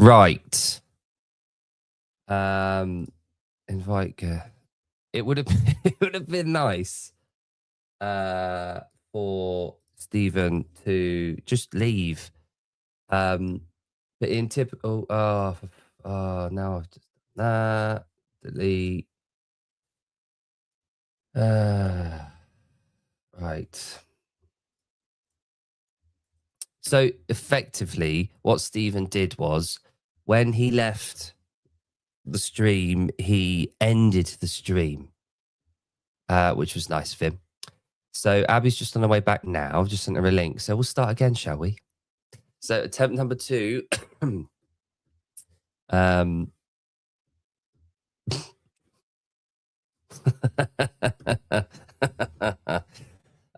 Right. Invite. It would have been nice for Stephen to just leave. But in typical now I've just delete. Right. So effectively, what Stephen did was when he left the stream, he ended the stream, which was nice of him. So Abby's just on her way back now. I've just sent her a link. So we'll start again, shall we? So attempt number 2.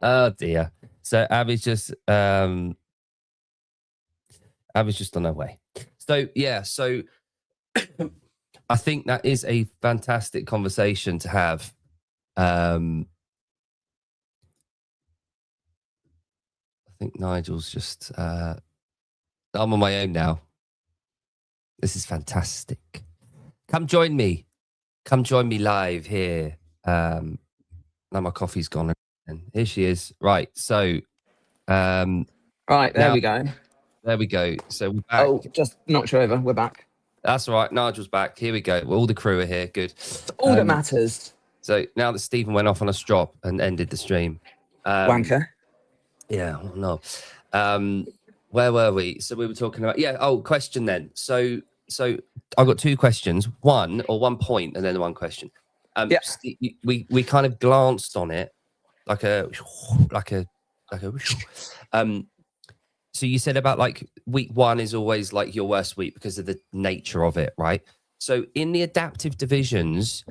Oh dear. So Abby's just on her way. So yeah, so I think that is a fantastic conversation to have. I think Nigel's just I'm on my own now. This is fantastic. Come join me live here. Now my coffee's gone. And here she is. Right. So right, there we go. There we go. So we're back. Oh, just knocked you over. We're back. That's all right. Nigel's back. Here we go. All the crew are here. Good. All that matters. So now that Stephen went off on a strop and ended the stream. Wanker. Yeah, no. Where were we? So we were talking about question then. So I've got 2 questions. One point and then one question. We kind of glanced on it like a so you said about like week 1 is always like your worst week because of the nature of it, right? So in the adaptive divisions,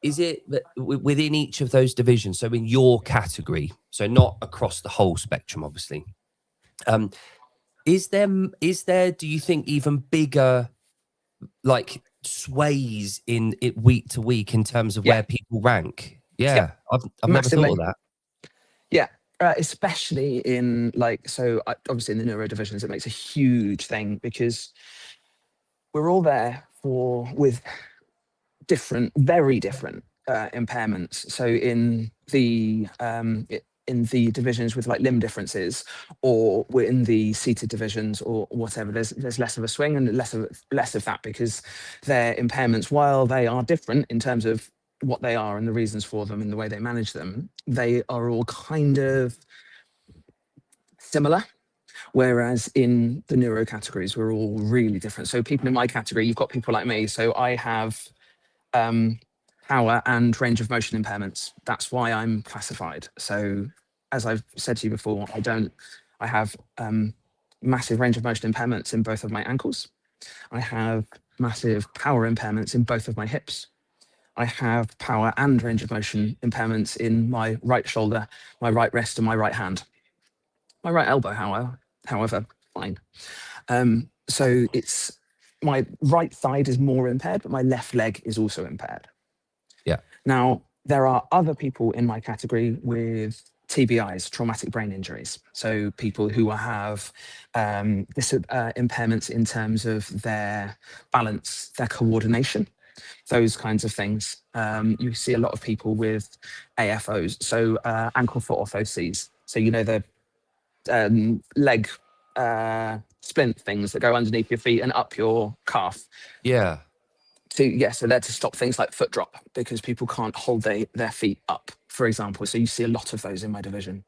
is it that within each of those divisions, so in your category, so not across the whole spectrum, obviously, is there, do you think, even bigger like sways in it week to week in terms of where people rank? Yeah, I've never thought of that. Yeah. Especially in obviously in the neuro divisions, it makes a huge thing because we're all there with very different impairments. So in the divisions with like limb differences, or we're in the seated divisions or whatever, there's less of a swing and less of that because their impairments, while they are different in terms of what they are and the reasons for them and the way they manage them, they are all kind of similar. Whereas in the neuro categories, we're all really different. So people in my category, you've got people like me. So I have power and range of motion impairments. That's why I'm classified. So as I've said to you before, I have massive range of motion impairments in both of my ankles. I have massive power impairments in both of my hips. I have power and range of motion impairments in my right shoulder, my right wrist, and my right hand. My right elbow, however, fine. So it's my right side is more impaired, but my left leg is also impaired. Yeah. Now, there are other people in my category with TBIs, traumatic brain injuries. So people who have impairments in terms of their balance, their coordination, those kinds of things. You see a lot of people with AFOs, so ankle foot orthoses. So the leg splint things that go underneath your feet and up your calf. Yeah. So they're to stop things like foot drop because people can't hold their feet up, for example. So you see a lot of those in my division.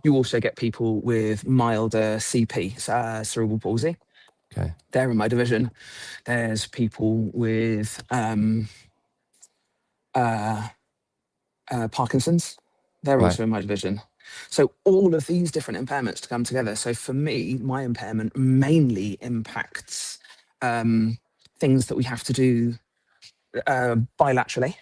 You also get people with milder CP, cerebral palsy. Okay. They're in my division. There's people with Parkinson's. They're also in my division. So all of these different impairments to come together. So for me, my impairment mainly impacts things that we have to do bilaterally.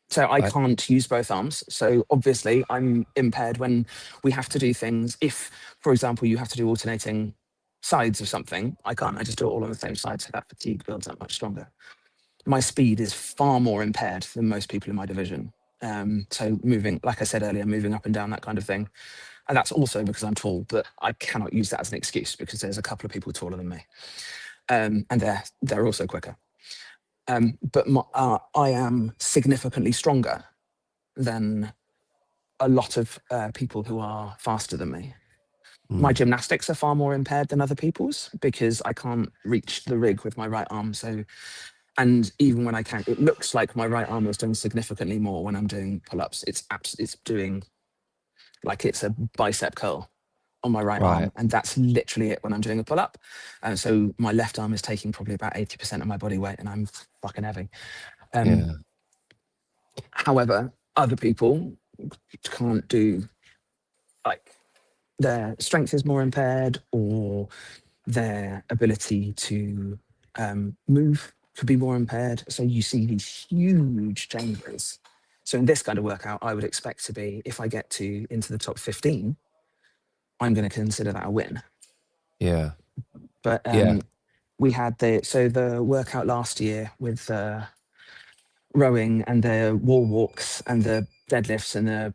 So I can't use both arms. So obviously I'm impaired when we have to do things. If, for example, you have to do alternating sides of something, I can't. I just do it all on the same side. So that fatigue builds up much stronger. My speed is far more impaired than most people in my division. So moving, like I said earlier, moving up and down, that kind of thing. And that's also because I'm tall, but I cannot use that as an excuse because there's a couple of people taller than me. and they're also quicker. But I am significantly stronger than a lot of people who are faster than me. My gymnastics are far more impaired than other people's because I can't reach the rig with my right arm. So, and even when I can, it looks like my right arm is doing significantly more when I'm doing pull-ups. It's doing like it's a bicep curl on my right arm, and that's literally it when I'm doing a pull-up. So my left arm is taking probably about 80% of my body weight, and I'm fucking heavy. However, other people can't do, like, their strength is more impaired, or their ability to move could be more impaired. So you see these huge changes. So in this kind of workout, I would expect to be, if I get into the top 15, I'm going to consider that a win. Yeah. But we had the workout last year with rowing and the wall walks and the deadlifts and the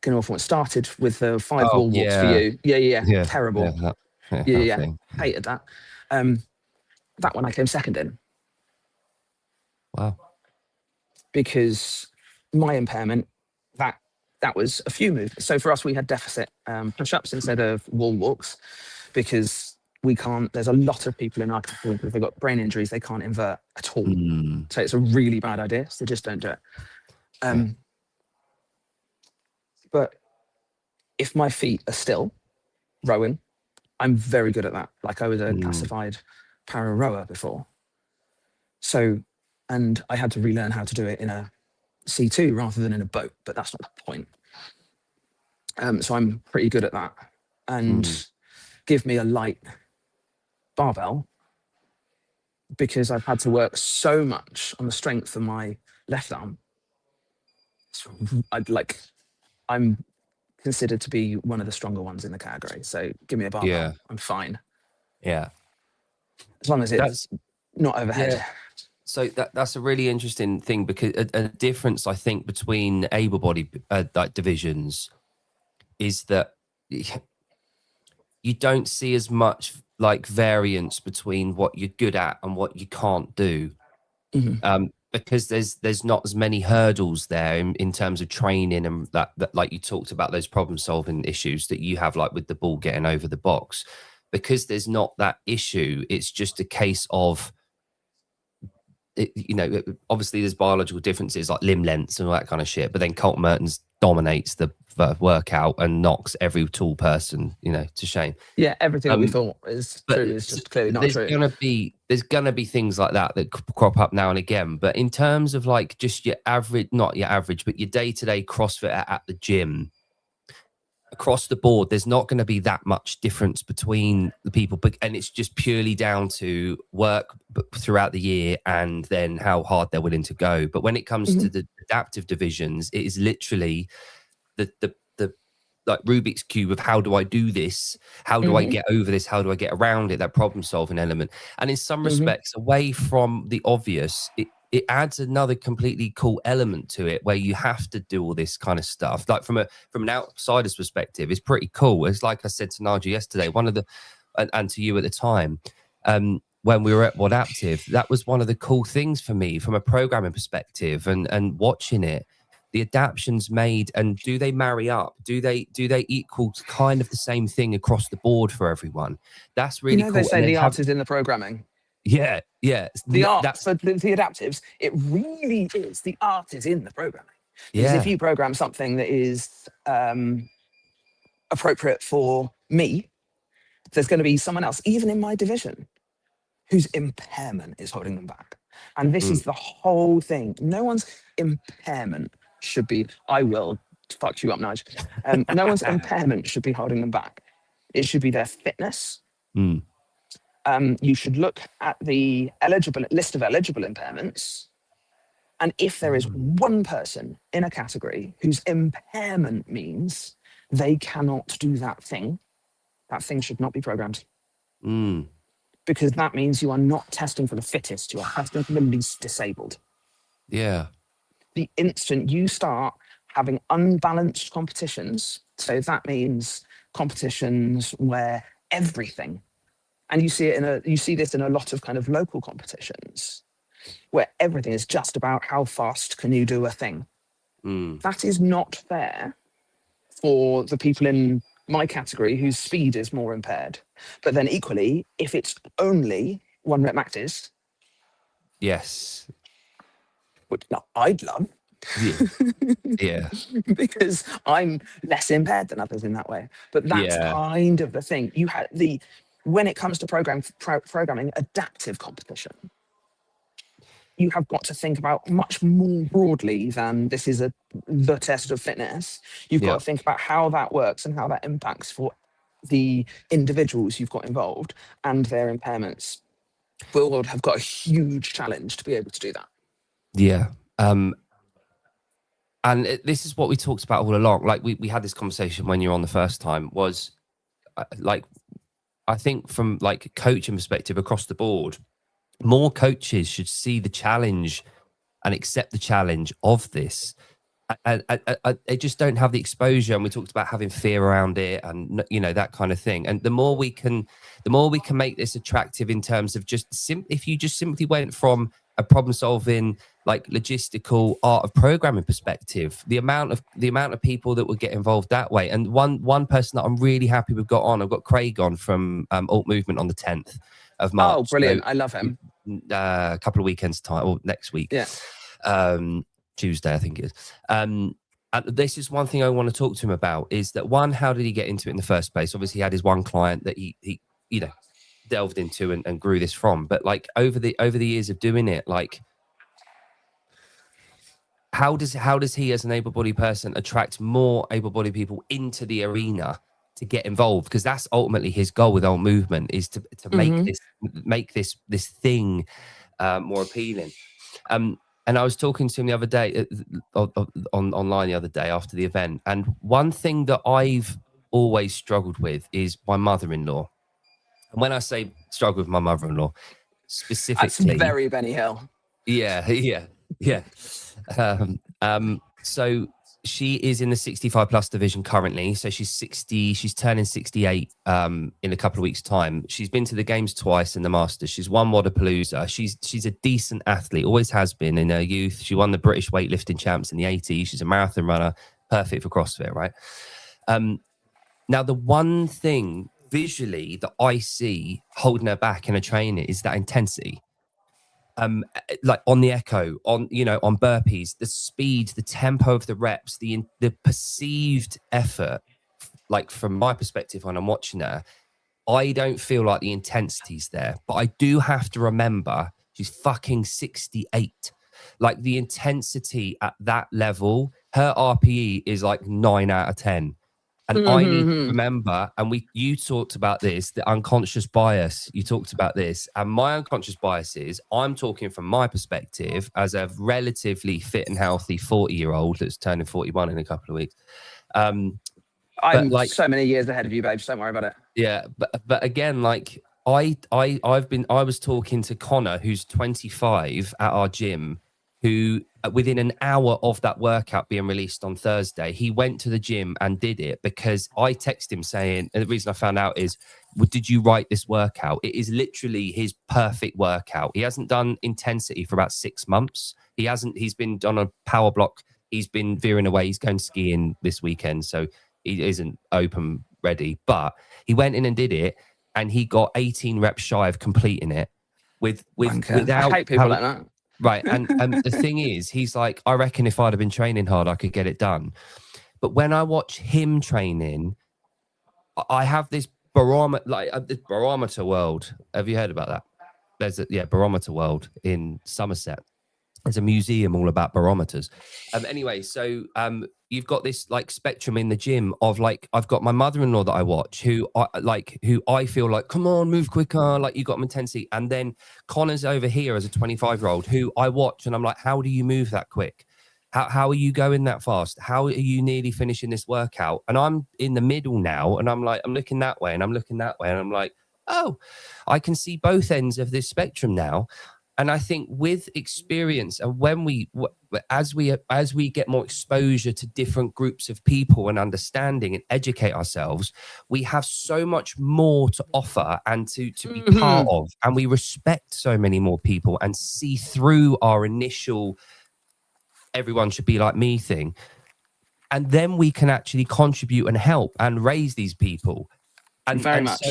awful one. Started with the 5 wall walks for you. Yeah. Terrible. Yeah. Hated that. That one I came second in. Wow. Because my impairment, that was a few moves. So for us, we had deficit push-ups instead of wall walks, because we can't. There's a lot of people in our country, if they've got brain injuries, they can't invert at all. So it's a really bad idea. So just don't do it. But if my feet are still rowing, I'm very good at that. Like, I was a classified para rower before. So, and I had to relearn how to do it in a C2 rather than in a boat, but that's not the point. So I'm pretty good at that. And give me a light barbell, because I've had to work so much on the strength of my left arm. So I'm considered to be one of the stronger ones in the category. So give me a barbell, I'm fine. Yeah. As long as it's not overhead. Yeah. So that's a really interesting thing, because a difference, I think, between able-bodied like divisions is that you don't see as much like variance between what you're good at and what you can't do, because there's not as many hurdles there in terms of training, and that like you talked about, those problem-solving issues that you have, like with the ball getting over the box. Because there's not that issue, it's just a case of, obviously there's biological differences like limb lengths and all that kind of shit, but then Colt Mertens dominates the workout and knocks every tall person, to shame. Yeah, everything we thought is true is just clearly not true. There's gonna be things like that crop up now and again, but in terms of like just your average, not your average, but your day-to-day CrossFit at the gym, across the board, there's not going to be that much difference between the people, and it's just purely down to work throughout the year and then how hard they're willing to go. But when it comes to the adaptive divisions, it is literally the like Rubik's Cube of, how do I do this? How do I get over this? How do I get around it? That problem solving element. And in some respects, away from the obvious, it adds another completely cool element to it, where you have to do all this kind of stuff. Like from an outsider's perspective, it's pretty cool. It's like I said to Nigel yesterday, and to you at the time, when we were at Adaptive, that was one of the cool things for me from a programming perspective, and watching it, the adaptions made, and do they marry up? Do they equal to kind of the same thing across the board for everyone? That's really cool. They say the art is in the programming. Yeah. The art for the adaptives, it really is. The art is in the programming. Because if you program something that is appropriate for me, there's going to be someone else, even in my division, whose impairment is holding them back. And this is the whole thing. No one's impairment should be, I will fuck you up, Nige. No one's impairment should be holding them back. It should be their fitness. You should look at the list of eligible impairments. And if there is one person in a category whose impairment means they cannot do that thing should not be programmed. Because that means you are not testing for the fittest, you are testing for the least disabled. Yeah. The instant you start having unbalanced competitions, so that means competitions where everything And you see this in a lot of kind of local competitions where everything is just about how fast can you do a thing. That is not fair for the people in my category whose speed is more impaired. But then equally, if it's only 1 rep maxes, Yes. which I'd love, Yeah. Yeah. because I'm less impaired than others in that way. But that's Yeah. kind of the thing. You have when it comes to programming adaptive competition, you have got to think about much more broadly than this is the test of fitness. You've got Yeah. to think about how that works and how that impacts for the individuals you've got involved and their impairments. Will have got a huge challenge to be able to do that. Yeah. And this is what we talked about all along. Like we had this conversation when you were on the first time, was like, I think from like coaching perspective across the board, more coaches should see the challenge and accept the challenge of this. They just don't have the exposure, and we talked about having fear around it, and that kind of thing. And the more we can make this attractive in terms of just if you just simply went from a problem solving, like logistical art of programming perspective, the amount of people that would get involved that way. And one person that I'm really happy we've got on, I've got Craig on from Alt Movement on the 10th of March. Oh, brilliant. So, I love him. A couple of weekends time, or next week. Yeah. Tuesday, I think it is. And this is one thing I want to talk to him about, is that one, how did he get into it in the first place? Obviously, he had his one client that he delved into and grew this from. But like over the years of doing it, like how does he, as an able-bodied person, attract more able-bodied people into the arena to get involved? Because that's ultimately his goal with Alt Movement, is to make this thing more appealing. And I was talking to him the other day online the other day after the event. And one thing that I've always struggled with is my mother-in-law. And when I say struggle with my mother-in-law, specifically, that's very Benny Hill. Yeah. So she is in the 65 plus division currently. So she's 60, she's turning 68 in a couple of weeks' time. She's been to the games twice in the Masters. She's won Wadapalooza. She's a decent athlete, always has been in her youth. She won the British weightlifting champs in the 80s. She's a marathon runner, perfect for CrossFit, right? Now, the one thing visually that I see holding her back in a trainer is that intensity. Like on the echo, on burpees, the speed, the tempo of the reps, the perceived effort, like from my perspective when I'm watching her, I don't feel like the intensity's there. But I do have to remember she's fucking 68. Like the intensity at that level, her RPE is like 9 out of 10. And I need to remember, and you talked about this, the unconscious bias, you talked about this, and my unconscious bias is, I'm talking from my perspective as a relatively fit and healthy 40-year-old that's turning 41 in a couple of weeks. I'm like so many years ahead of you, babes. Don't worry about it. Yeah, but again, like I was talking to Connor, who's 25 at our gym, who within an hour of that workout being released on Thursday, he went to the gym and did it, because I texted him saying, and the reason I found out is, well, did you write this workout? It is literally his perfect workout. He hasn't done intensity for about 6 months. He's been on a power block. He's been veering away. He's going skiing this weekend, so he isn't open ready, but he went in and did it, and he got 18 reps shy of completing it without I hate people like that. Right. And the thing is, he's like, I reckon if I'd have been training hard, I could get it done. But when I watch him training, I have this barometer, like this barometer world. Have you heard about that? There's barometer world in Somerset. There's a museum all about barometers. Anyway, so you've got this like spectrum in the gym of like, I've got my mother-in-law that I watch, who I feel like, come on, move quicker, like you got intensity. And then Connor's over here as a 25-year-old who I watch, and I'm like, how do you move that quick? How are you going that fast? How are you nearly finishing this workout? And I'm in the middle now, and I'm like, I'm looking that way and I'm looking that way, and I'm like, oh, I can see both ends of this spectrum now. And I think with experience, and when as we get more exposure to different groups of people and understanding and educate ourselves, we have so much more to offer and to be part of, and we respect so many more people and see through our initial everyone should be like me thing, and then we can actually contribute and help and raise these people. And Very much.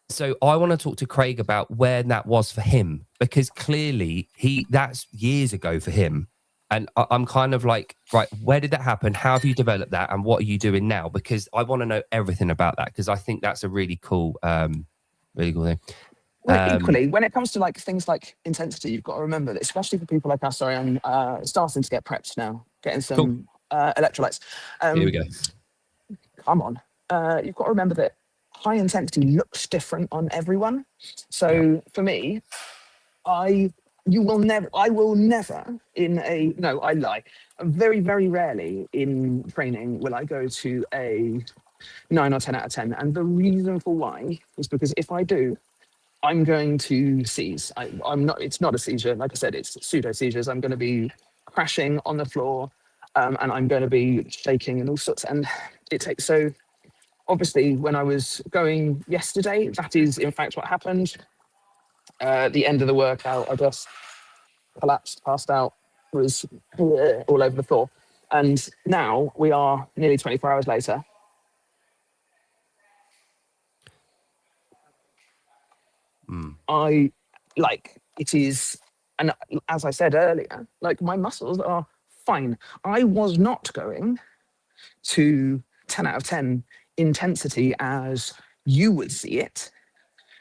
So I want to talk to Craig about where that was for him, because clearly that's years ago for him. And I'm kind of like, right, where did that happen? How have you developed that? And what are you doing now? Because I want to know everything about that, because I think that's a really cool thing. Well, equally, when it comes to like things like intensity, you've got to remember that, especially for people like us. Sorry, I'm starting to get prepped now, getting some electrolytes. Here we go. Come on. You've got to remember that high intensity looks different on everyone. So for me, I will never I lie. Very, very rarely in training will I go to a 9 or 10 out of 10. And the reason for why is because if I do, I'm going to seize. It's not a seizure. Like I said, it's pseudo seizures. I'm going to be crashing on the floor, and I'm going to be shaking and all sorts. And it takes, so obviously when I was going yesterday, that is in fact what happened. At the end of the workout, I just collapsed, passed out, was all over the floor. And now we are nearly 24 hours later. It is, and as I said earlier, like my muscles are fine. I was not going to 10 out of 10 intensity as you would see it,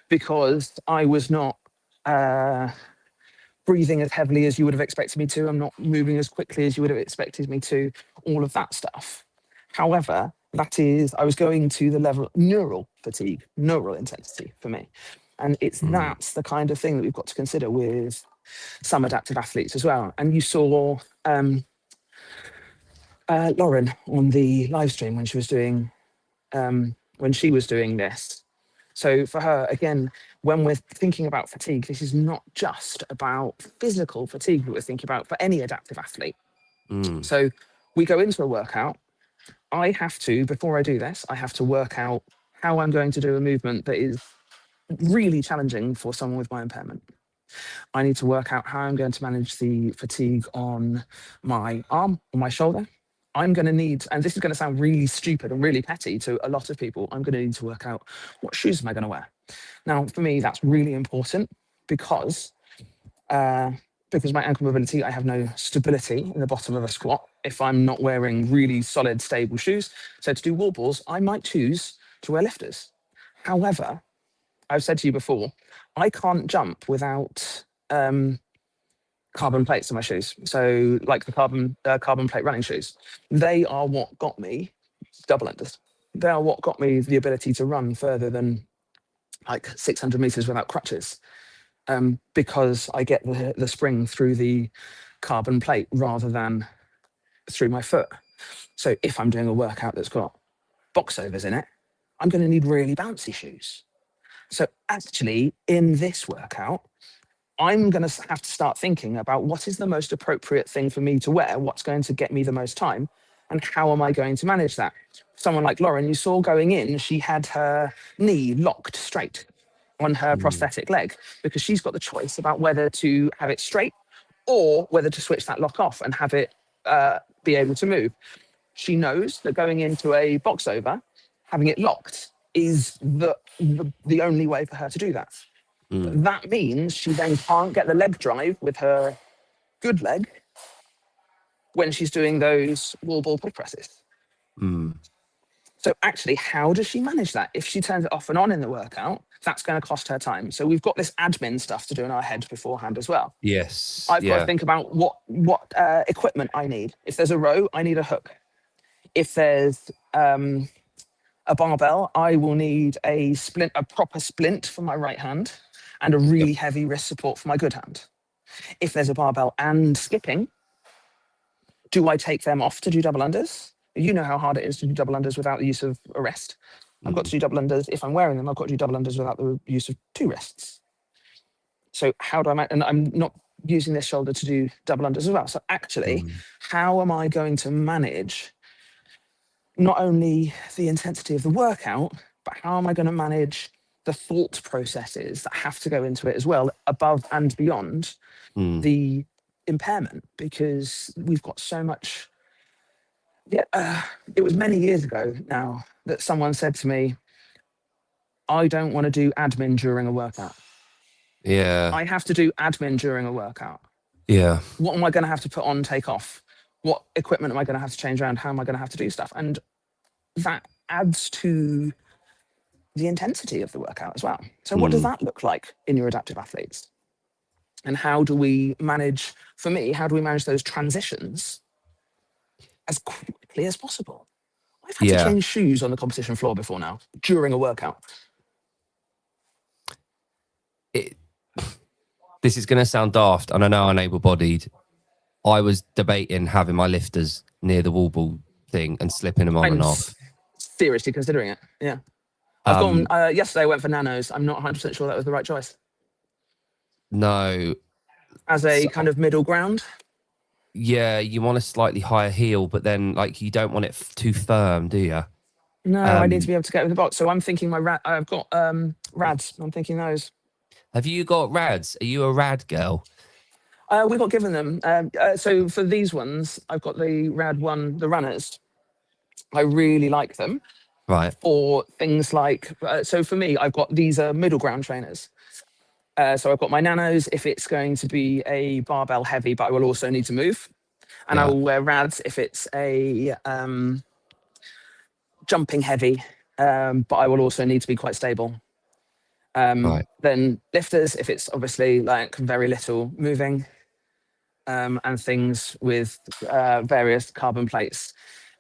because I was not breathing as heavily as you would have expected me to. I'm not moving as quickly as you would have expected me to, all of that stuff. However, I was going to the level of neural fatigue, neural intensity for me. And that's the kind of thing that we've got to consider with some adaptive athletes as well. And you saw Lauren on the live stream when she was doing this. So for her, again, when we're thinking about fatigue, this is not just about physical fatigue that we're thinking about for any adaptive athlete. So we go into a workout. Before I do this, I have to work out how I'm going to do a movement that is really challenging for someone with my impairment. I need to work out how I'm going to manage the fatigue on my arm or my shoulder. I'm going to need, and this is going to sound really stupid and really petty to a lot of people, I'm going to need to work out what shoes am I going to wear. Now, for me, that's really important because my ankle mobility, I have no stability in the bottom of a squat if I'm not wearing really solid, stable shoes. So to do wall balls, I might choose to wear lifters. However, I've said to you before, I can't jump without carbon plates in my shoes. So like the carbon plate running shoes, they are what got me double unders. They are what got me the ability to run further than like 600 meters without crutches, because I get the spring through the carbon plate rather than through my foot. So if I'm doing a workout that's got box overs in it, I'm going to need really bouncy shoes. So actually, in this workout, I'm going to have to start thinking about what is the most appropriate thing for me to wear, what's going to get me the most time, and how am I going to manage that? Someone like Lauren, you saw going in, she had her knee locked straight on her prosthetic leg because she's got the choice about whether to have it straight or whether to switch that lock off and have it be able to move. She knows that going into a box over, having it locked is the only way for her to do that. That means she then can't get the leg drive with her good leg when she's doing those wall ball pull presses. So actually, how does she manage that? If she turns it off and on in the workout, that's going to cost her time. So we've got this admin stuff to do in our heads beforehand as well. Yes. I've got to think about what equipment I need. If there's a row, I need a hook. If there's a barbell, I will need a proper splint for my right hand and a really heavy wrist support for my good hand. If there's a barbell and skipping, do I take them off to do double unders? You know how hard it is to do double unders without the use of a rest. I've got to do double unders. If I'm wearing them, I've got to do double unders without the use of two rests. So how do and I'm not using this shoulder to do double unders as well. So actually, how am I going to manage not only the intensity of the workout, but how am I going to manage the thought processes that have to go into it as well, above and beyond the impairment? Because we've got so much. Yeah, it was many years ago now that someone said to me, I don't want to do admin during a workout. Yeah. I have to do admin during a workout. Yeah. What am I going to have to put on, take off? What equipment am I going to have to change around? How am I going to have to do stuff? And that adds to the intensity of the workout as well. So what does that look like in your adaptive athletes? And how do we manage, for me, how do we manage those transitions as quickly as possible? I've had to change shoes on the competition floor before now, during a workout. This is going to sound daft, and I know I'm able-bodied. I was debating having my lifters near the wall ball thing and slipping them on and off. Seriously considering it, yeah. I've gone, yesterday I went for nanos. I'm not 100% sure that was the right choice. No. As a kind of middle ground? Yeah, you want a slightly higher heel, but then like you don't want it too firm, do you? No, I need to be able to get with the box. So I'm thinking I've got rads. I'm thinking those. Have you got rads? Are you a rad girl? We got given them. So for these ones, I've got the rad one, the runners. I really like them. Right. For things like, so for me, I've got these middle ground trainers. So I've got my nanos if it's going to be a barbell heavy, but I will also need to move. And I will wear rads if it's a jumping heavy, but I will also need to be quite stable. Then lifters if it's obviously like very little moving, and things with various carbon plates,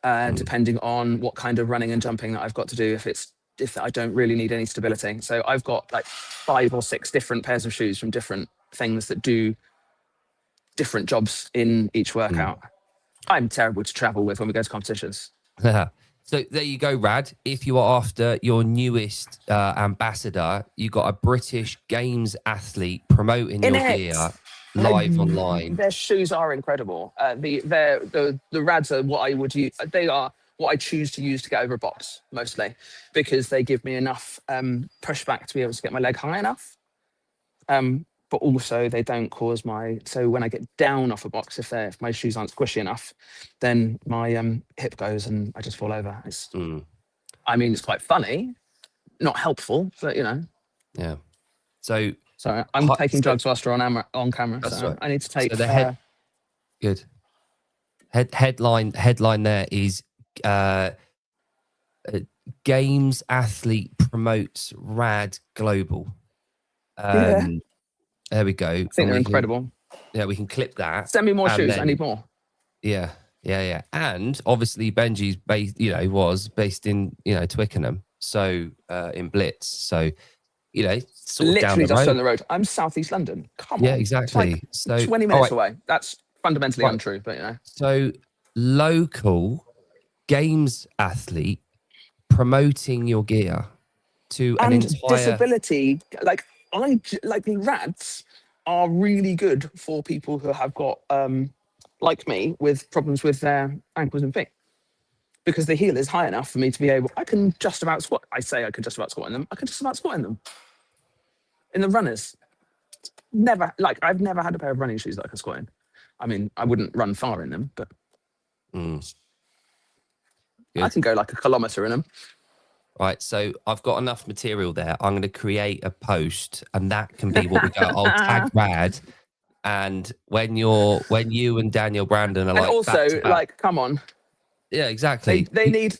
depending on what kind of running and jumping that I've got to do. If I don't really need any stability. So I've got like 5 or 6 different pairs of shoes from different things that do different jobs in each workout. I'm terrible to travel with when we go to competitions. So there you go, Rad. If you are after your newest ambassador, you got a British Games athlete promoting your gear live online. Their shoes are incredible. The Rads are what I would use. They are what I choose to use to get over a box mostly, because they give me enough pushback to be able to get my leg high enough. But also they don't cause so when I get down off a box, if my shoes aren't squishy enough, then my hip goes and I just fall over. I mean, it's quite funny, not helpful, but you know. Yeah. So sorry, I'm taking drugs whilst we're on camera. That's so right. I need to take good. Headline there is Games athlete promotes Rad Global. There we go. I think they're incredible. We can clip that. Send me more shoes. I need more. Yeah. And obviously Benji's was based in Twickenham, so in Blitz. So sort of literally just down the road. I'm southeast London. Come on. Yeah, exactly. Like so 20 minutes away. That's fundamentally untrue, but you know. So local Games athlete promoting your gear to an entire disability. Like the Rads are really good for people who have got like me with problems with their ankles and feet, because the heel is high enough for me to be able. I can just about squat. I say I can just about squat in them. I can just about squat in them. In the runners, I've never had a pair of running shoes that I can squat in. I mean, I wouldn't run far in them, but I can go like a kilometre in them. Right, so I've got enough material there. I'm going to create a post, and that can be what we go. I'll tag Rad, and when you and Daniel Brandon are and also come on. Yeah, exactly. They've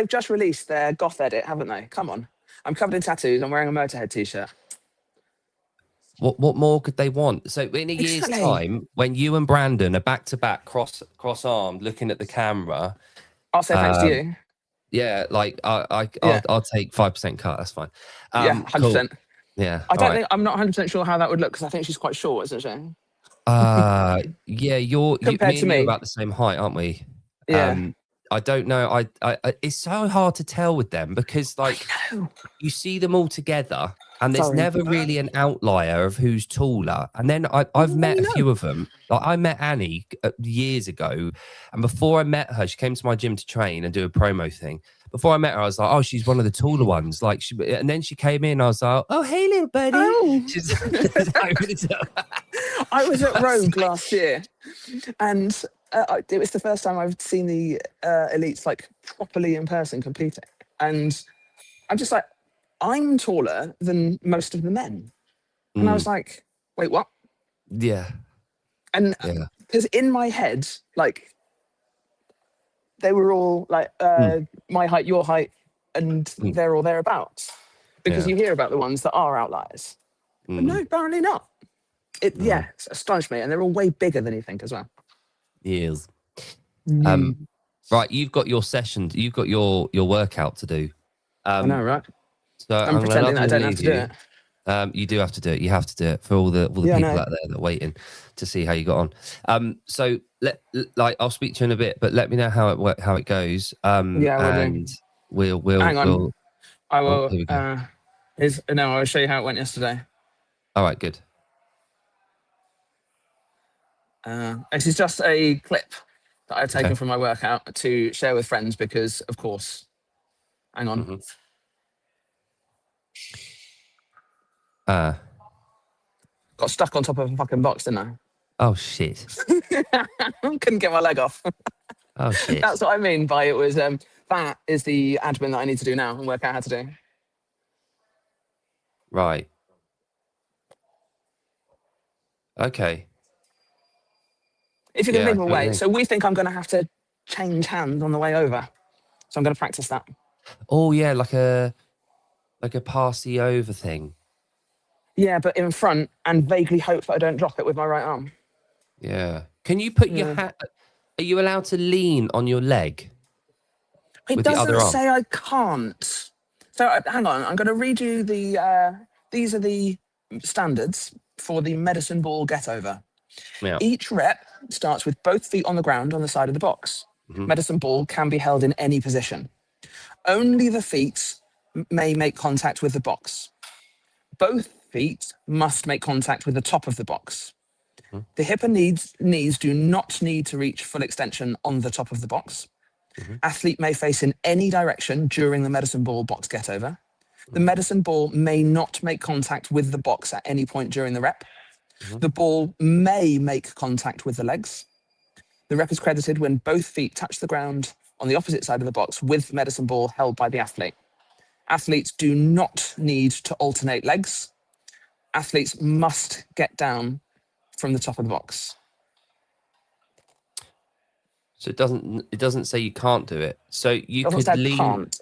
just released their goth edit, haven't they? Come on, I'm covered in tattoos. I'm wearing a Motorhead t-shirt. What more could they want? So in a year's time, when you and Brandon are back to back, cross-armed, looking at the camera, I'll say thanks to you. Yeah, like I'll take 5% cut. That's fine. 100%. Cool. Yeah, I'm not 100% sure how that would look, because I think she's quite short, isn't she? Yeah, compared to me, you're about the same height, aren't we? Yeah. I don't know. I it's so hard to tell with them, because like you see them all together and there's Sorry. never really an outlier of who's taller. And then I've met a few of them. Like I met Annie years ago, and before I met her, she came to my gym to train and do a promo thing. Before I met her, I was like, "Oh, she's one of the taller ones." Like, and then she came in. I was like, "Oh, hey, little buddy." Oh. She's I was at Rogue last year, and it was the first time I've seen the elites like properly in person competing, and I'm just like, I'm taller than most of the men, and I was like, wait, what? Yeah. And because in my head, like, they were all like my height, your height, and they're all thereabouts, because you hear about the ones that are outliers, but no, apparently not. It's astonished me, and they're all way bigger than you think as well. Yes. Right, you've got your sessions, you've got your workout to do. I know, right? So I'm pretending that I don't have to do it. You do have to do it. You have to do it for all the people out there that are waiting to see how you got on. So I'll speak to you in a bit, but let me know how it goes. And we'll hang on. I will. Oh, I'll show you how it went yesterday. All right, good. This is just a clip that I've taken from my workout to share with friends because, of course. Hang on. Got stuck on top of a fucking box, didn't I? Oh shit! Couldn't get my leg off. Oh shit! That's what I mean by it was. That is the admin that I need to do now and work out how to do. Right. Okay. If you can move away. So we think I'm going to have to change hands on the way over. So I'm going to practice that. Oh yeah, like a passy over thing. Yeah, but in front and vaguely hope that I don't drop it with my right arm. Yeah. Can you put your hand? Are you allowed to lean on your leg? It doesn't say I can't. So hang on, I'm going to read you the. These are the standards for the medicine ball get over. Yeah. Each rep starts with both feet on the ground on the side of the box. Medicine ball can be held in any position. Only the feet may make contact with the box. Both feet must make contact with the top of the box. The hip and knees do not need to reach full extension on the top of the box. Athlete may face in any direction during the medicine ball box get over. The medicine ball may not make contact with the box at any point during the rep. The ball may make contact with the legs. The rep is credited when both feet touch the ground on the opposite side of the box with the medicine ball held by the athlete. Athletes do not need to alternate legs. Athletes must get down from the top of the box. So it doesn't say you can't do it. So you could lean. Can't.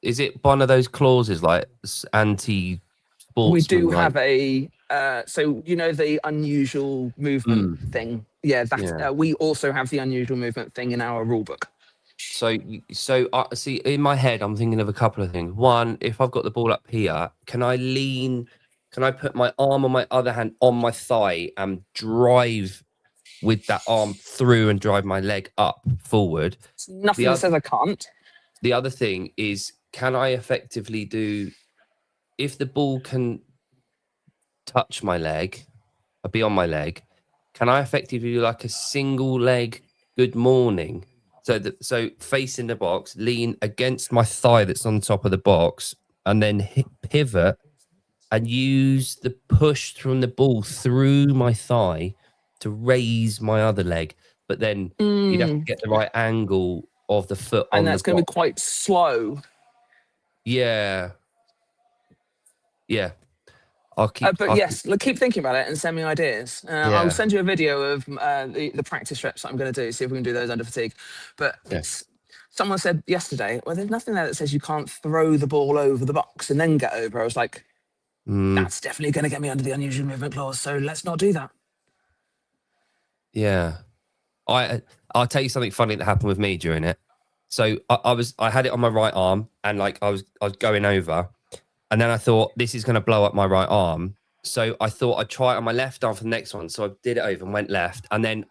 Is it one of those clauses like anti-sportsman? We do have a so you know the unusual movement thing. Yeah, we also have the unusual movement thing in our rule book. So see, in my head, I'm thinking of a couple of things. One, if I've got the ball up here, can I lean? Can I put my arm on my other hand on my thigh and drive with that arm through and drive my leg up forward? Nothing that says I can't. The other thing is, can I effectively do, if the ball can touch my leg, or be on my leg, can I effectively do like a single leg good morning? So facing the box, lean against my thigh that's on top of the box, and then pivot and use the push from the ball through my thigh to raise my other leg. But then you'd have to get the right angle of the foot on the box. And that's going to be quite slow. Yeah. Yeah. Yes, keep thinking about it and send me ideas. I'll send you a video of the practice reps that I'm going to do, see if we can do those under fatigue. But someone said yesterday, well, there's nothing there that says you can't throw the ball over the box and then get over. I was like, that's definitely going to get me under the unusual movement clause, so let's not do that. Yeah. I'll tell you something funny that happened with me during it. So I had it on my right arm, and like I was going over, and then I thought this is going to blow up my right arm. So I thought I'd try it on my left arm for the next one. So I did it over and went left, and then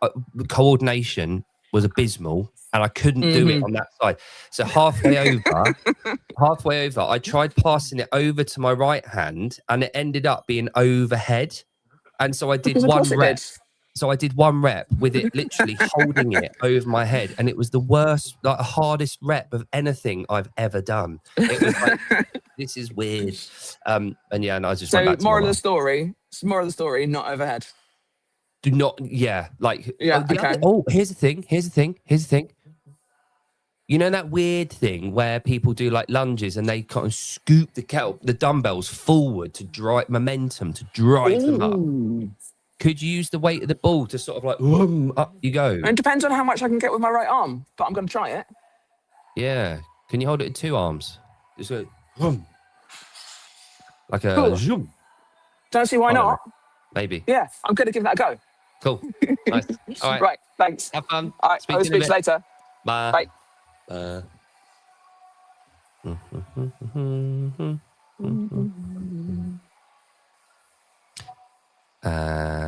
coordination was abysmal, and I couldn't do it on that side. So halfway over, I tried passing it over to my right hand, and it ended up being overhead. And so I did Because of one course it rep. did. So I did one rep with it literally holding it over my head, and it was the worst, like hardest rep of anything I've ever done. It was like, this is weird. And yeah, and I just went So back to my moral of mum. the story, not overhead. Do not, yeah, like, Yeah, okay. Here's the thing. You know that weird thing where people do like lunges and they kind of scoop the dumbbells forward to drive momentum, to drive them up. Ooh. Could you use the weight of the ball to sort of like, whoom, up you go? It depends on how much I can get with my right arm, but I'm going to try it. Yeah. Can you hold it in two arms? Just go, whoom. Like a Cool. zoom. Don't see why I don't not. know. Maybe. Yeah, I'm going to give that a go. Cool. Nice. All right. Right, thanks. Have fun. All right, I will speak to you later. Bye. Bye. Bye.